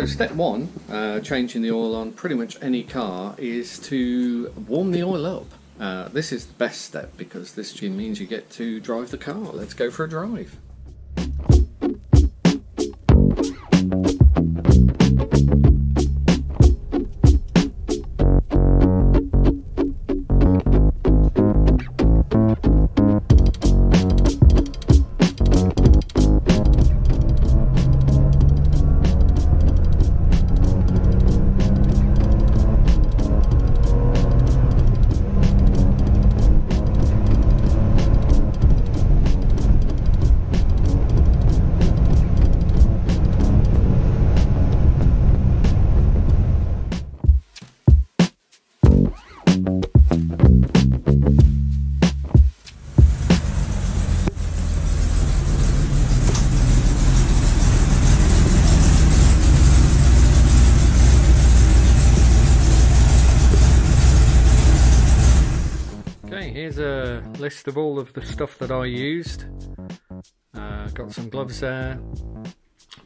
So step one, changing the oil on pretty much any car, is to warm the oil up. This is the best step because this means you get to drive the car. Let's go for a drive. Here's a list of all of the stuff that I used. Got some gloves there,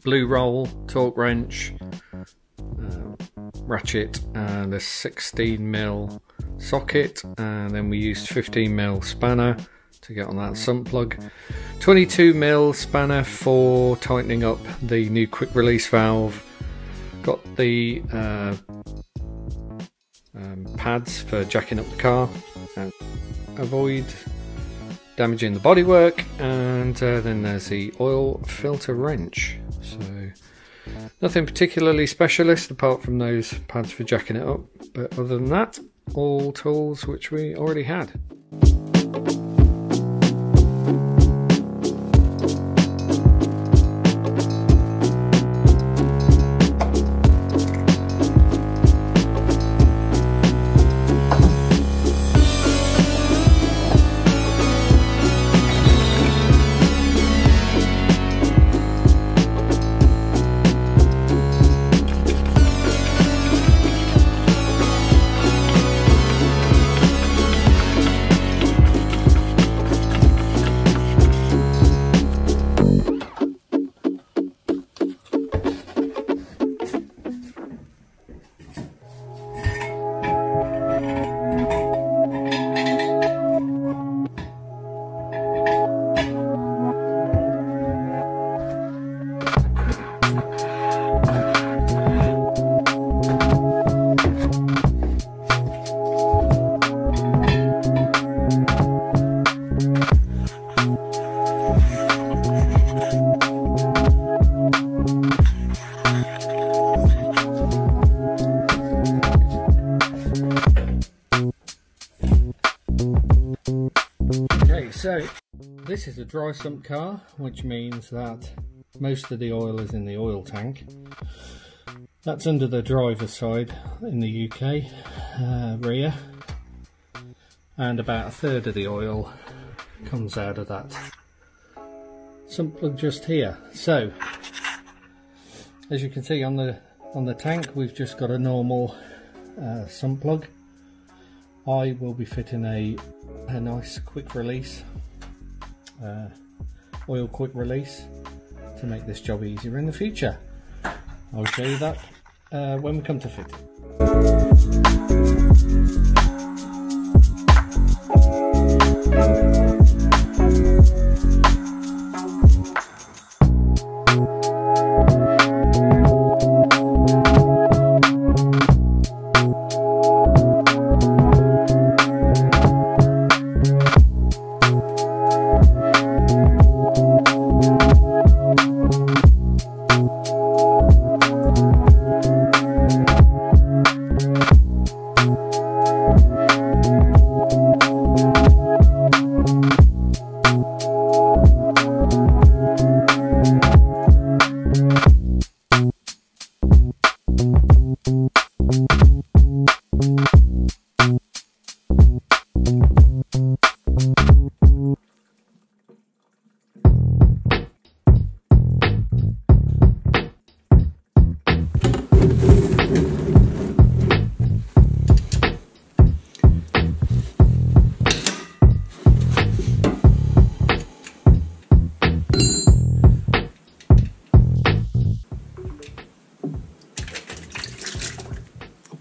blue roll, torque wrench, ratchet, and a 16mm socket, and then we used 15mm spanner to get on that sump plug, 22mm spanner for tightening up the new quick release valve, got the pads for jacking up the car and avoid damaging the bodywork, and then there's the oil filter wrench. So nothing particularly specialist apart from those pads for jacking it up, but other than that, all tools which we already had. So this is a dry sump car, which means that most of the oil is in the oil tank. That's under the driver's side in the UK, rear, and about a third of the oil comes out of that sump plug just here. So as you can see on the tank, we've just got a normal sump plug. I will be fitting a nice quick release, oil quick release, to make this job easier in the future. I'll show you that when we come to fit it.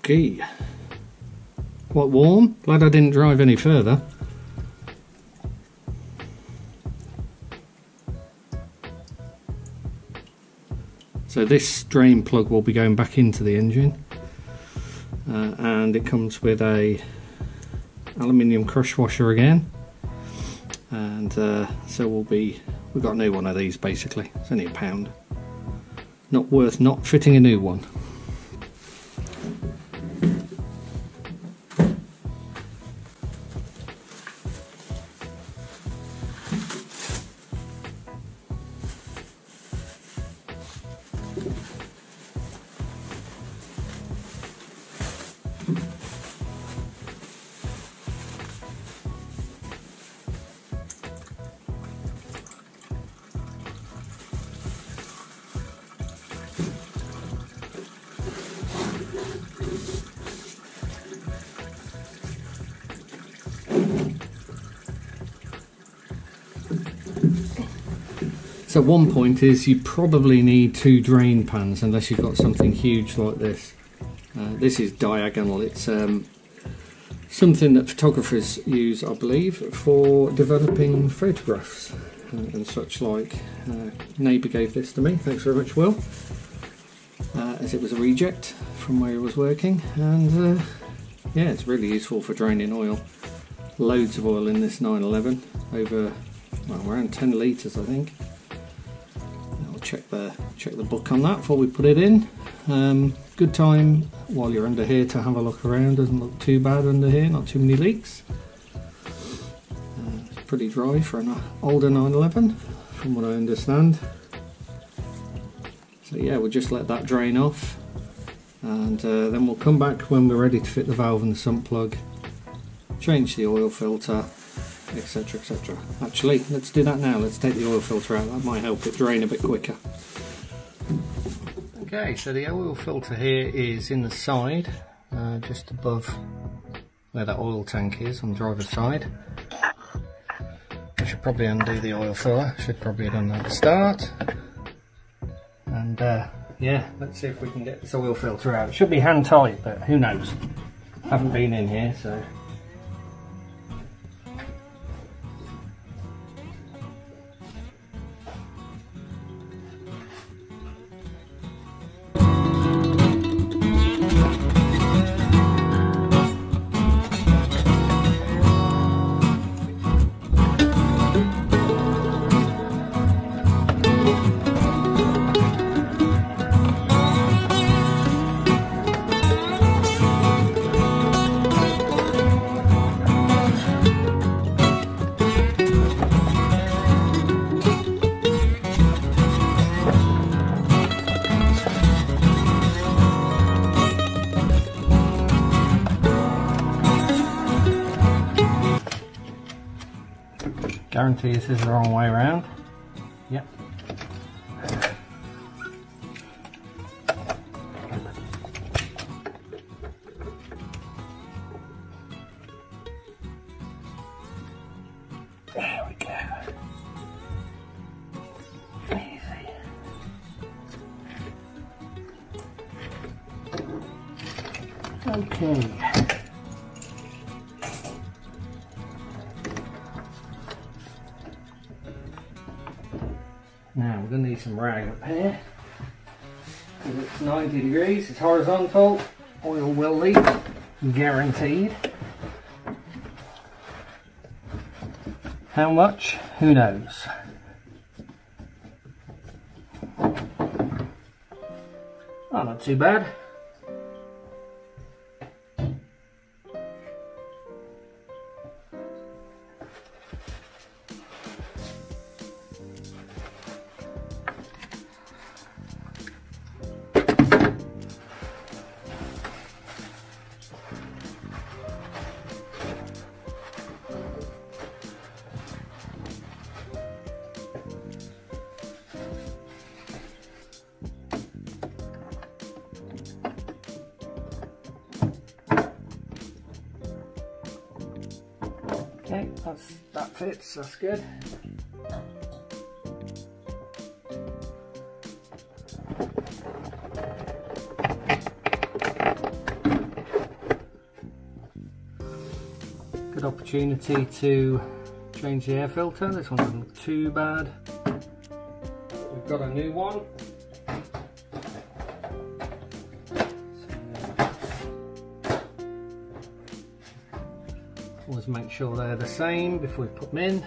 Okay. Quite warm. Glad I didn't drive any further. So this drain plug will be going back into the engine, and it comes with a aluminium crush washer again, and so we've got a new one of these basically. It's only £1. Not worth not fitting a new one. So one point is you probably need 2 drain pans unless you've got something huge like this. This is diagonal. It's something that photographers use, I believe, for developing photographs and such like. Neighbour gave this to me, thanks very much Will, as it was a reject from where he was working, and yeah, it's really useful for draining oil. Loads of oil in this 911, over well, around 10 litres I think. Check the book on that before we put it in. Good time while you're under here to have a look around. Doesn't look too bad under here, not too many leaks. It's pretty dry for an older 911 from what I understand. So yeah, we'll just let that drain off, and then we'll come back when we're ready to fit the valve and the sump plug, change the oil filter, etc, etc. Actually, let's do that now. Let's take the oil filter out. That might help it drain a bit quicker. Okay, so the oil filter here is in the side, just above where that oil tank is on the driver's side. I should probably undo the oil filler. Should probably have done that at the start. And yeah, let's see if we can get this oil filter out. It should be hand tight, but who knows? Haven't been in here, so. Guarantee this is the wrong way around. Yep. There we go. Easy. Okay. Now we're going to need some rag up here, because it's 90 degrees, it's horizontal, oil will leak, guaranteed. How much? Who knows? Oh, not too bad. Okay, that fits, that's good. Good opportunity to change the air filter. This one doesn't look too bad. We've got a new one. Always make sure they're the same before we put them in.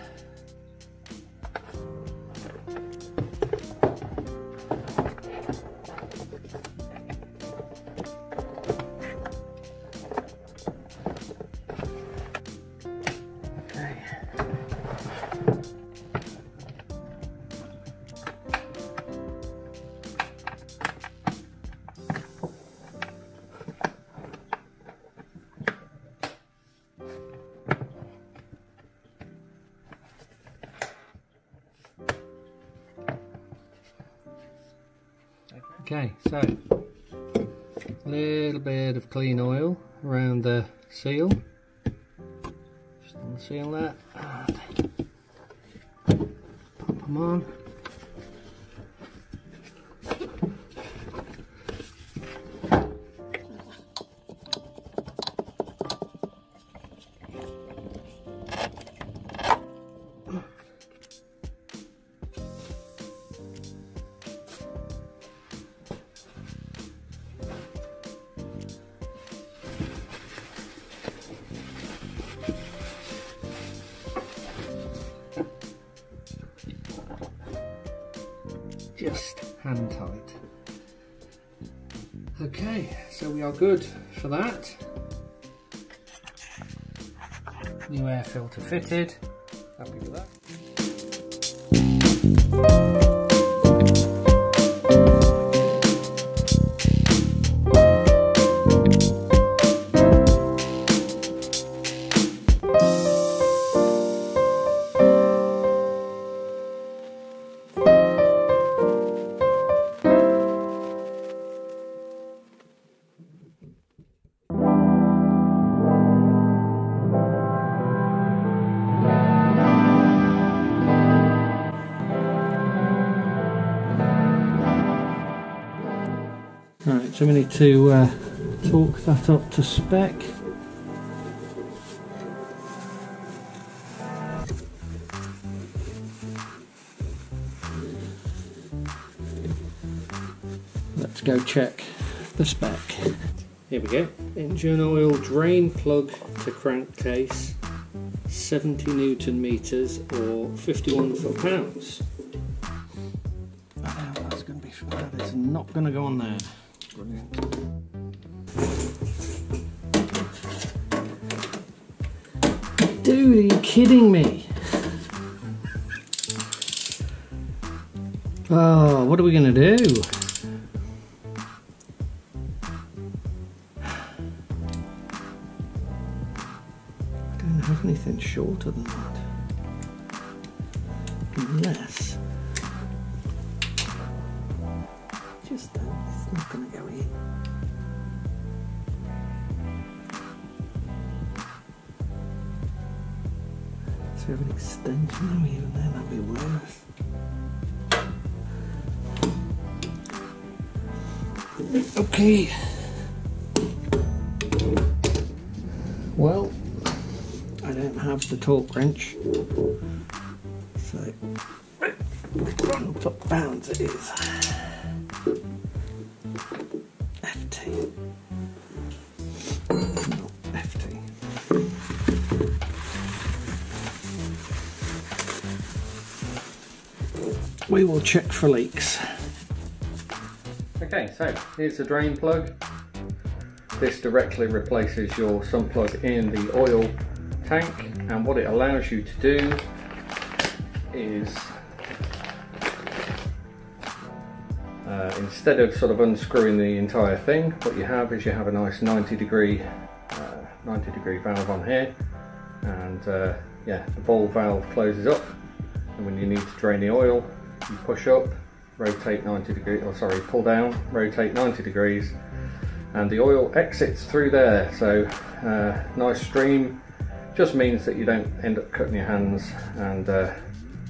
Okay, so a little bit of clean oil around the seal, just on the seal there, and pop them on. Just hand tight. Okay, so we are good for that. New air filter fitted. Happy with that. Right, so we need to torque that up to spec. Let's go check the spec. Here we go. Engine oil drain plug to crankcase, 70 Newton meters or 51 foot-pounds. That's going to be, that is not going to go on there. Brilliant. Dude, are you kidding me? Oh, what are we going to do? I don't have anything shorter than that. Unless... just don't, it's not going to go in. So we have an extension now, even then, that'd be worse. Okay. Well, I don't have the torque wrench, so 1 foot-pounds it is. FT. Not FT. We will check for leaks. Okay, so here's the drain plug. This directly replaces your sump plug in the oil tank, and what it allows you to do is instead of sort of unscrewing the entire thing, what you have is you have a nice 90 degree valve on here, and yeah, the ball valve closes up, and when you need to drain the oil, you push up, rotate 90 degrees, or sorry, pull down, rotate 90 degrees, and the oil exits through there. So nice stream, just means that you don't end up cutting your hands and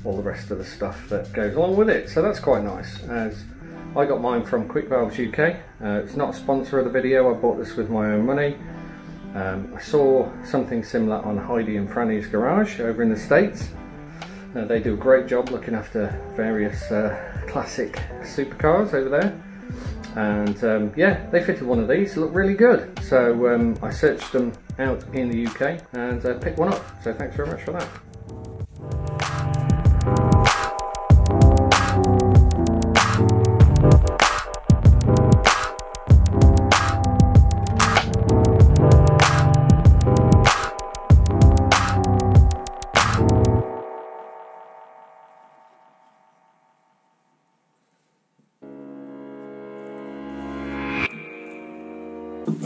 all the rest of the stuff that goes along with it. So that's quite nice. As I got mine from Quick Valves UK. It's not a sponsor of the video, I bought this with my own money. I saw something similar on Heidi and Franny's garage over in the States. They do a great job looking after various classic supercars over there. And yeah, they fitted one of these, looked really good. So I searched them out in the UK and picked one up. So thanks very much for that.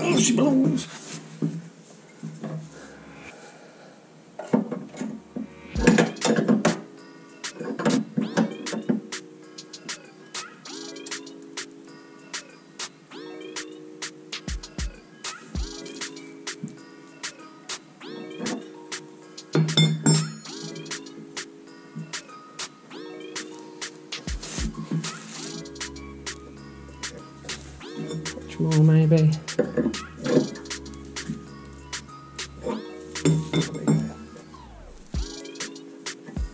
Oh, she belongs. Much more, maybe.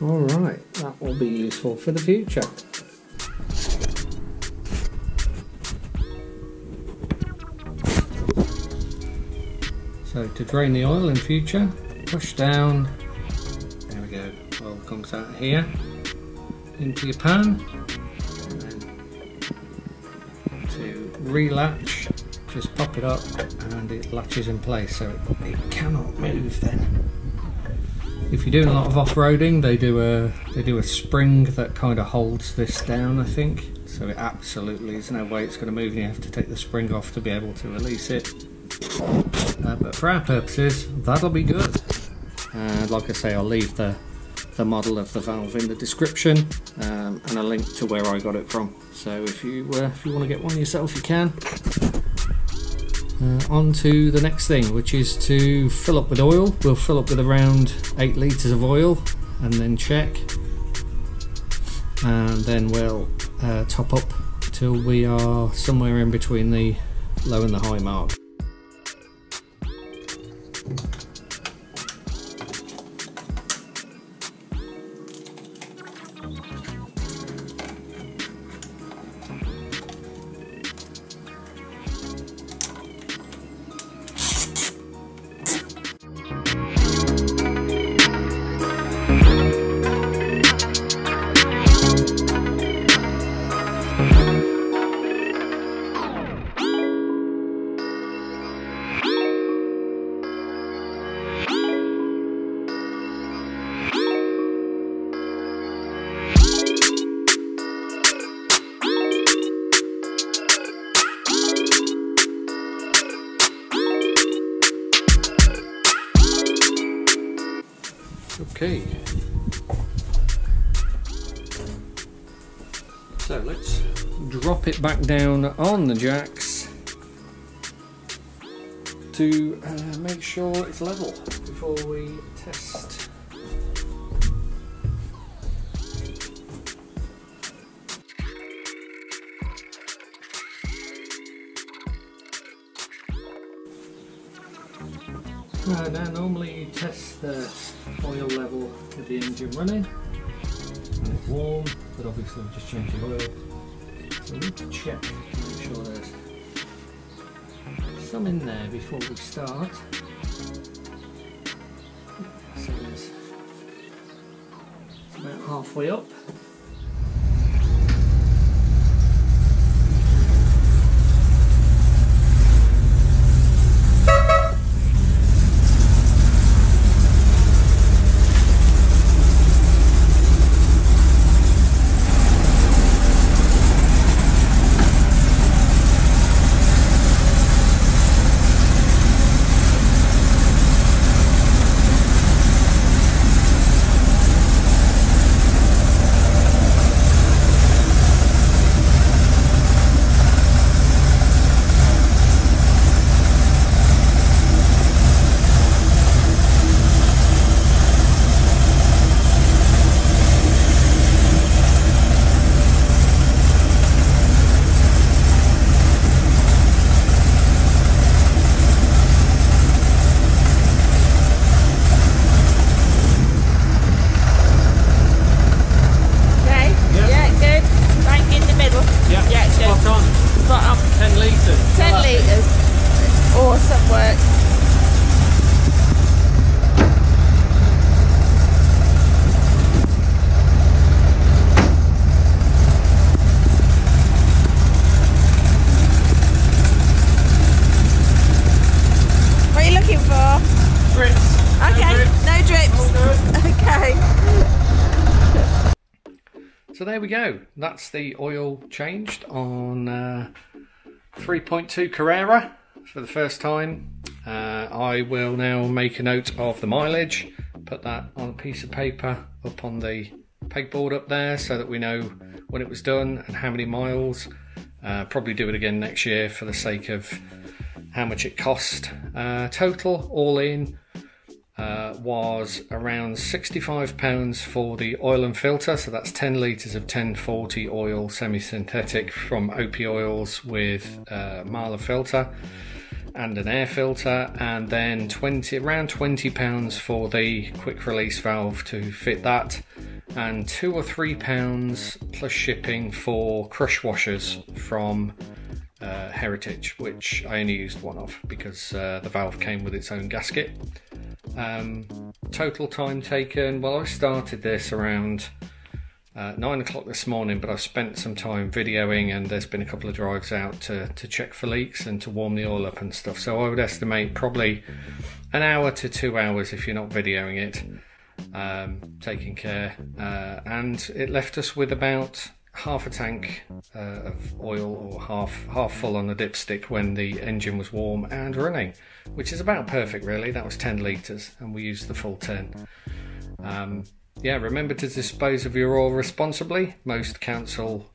Alright, that will be useful for the future. So to drain the oil in future, push down, there we go, oil comes out here, into your pan, and then to relatch, just pop it up and it latches in place so it cannot move then. If you're doing a lot of off-roading, they do a spring that kind of holds this down, I think. So it absolutely is no way it's going to move, and you have to take the spring off to be able to release it. But for our purposes, that'll be good. And like I say, I'll leave the model of the valve in the description and a link to where I got it from. So if you want to get one yourself, you can. On to the next thing, which is to fill up with oil. We'll fill up with around 8 litres of oil and then check, and then we'll top up till we are somewhere in between the low and the high mark. Okay, so let's drop it back down on the jacks to make sure it's level before we test. Now normally you test the oil level with the engine running and it's warm, but obviously we've just changed the oil, so we need to check to make sure there's some in there before we start. So it's about halfway up. work. What are you looking for? Drips. Okay, no drips. Okay. So there we go. That's the oil changed on 3.2 Carrera for the first time. I will now make a note of the mileage, put that on a piece of paper up on the pegboard up there so that we know when it was done and how many miles. Probably do it again next year for the sake of how much it cost. Total all in was around £65 for the oil and filter, so that's 10 litres of 1040 oil semi-synthetic from OP Oils with Marla filter and an air filter, and then around £20 for the quick release valve to fit that, and £2 or £3 plus shipping for crush washers from Heritage, which I only used one of because the valve came with its own gasket. Total time taken, well, I started this around 9 o'clock this morning, but I've spent some time videoing, and there's been a couple of drives out to check for leaks and to warm the oil up and stuff, so I would estimate probably an hour to 2 hours if you're not videoing it, taking care, and it left us with about half a tank of oil, or half full on the dipstick when the engine was warm and running, which is about perfect really. That was 10 litres and we used the full 10. Yeah, remember to dispose of your oil responsibly. Most council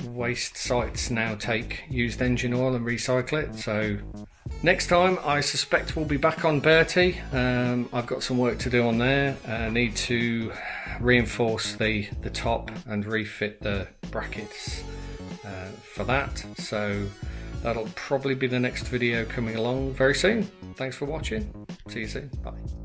waste sites now take used engine oil and recycle it, so next time I suspect we'll be back on Bertie. I've got some work to do on there. I need to reinforce the top and refit the brackets for that, so that'll probably be the next video coming along very soon. Thanks for watching. See you soon. Bye.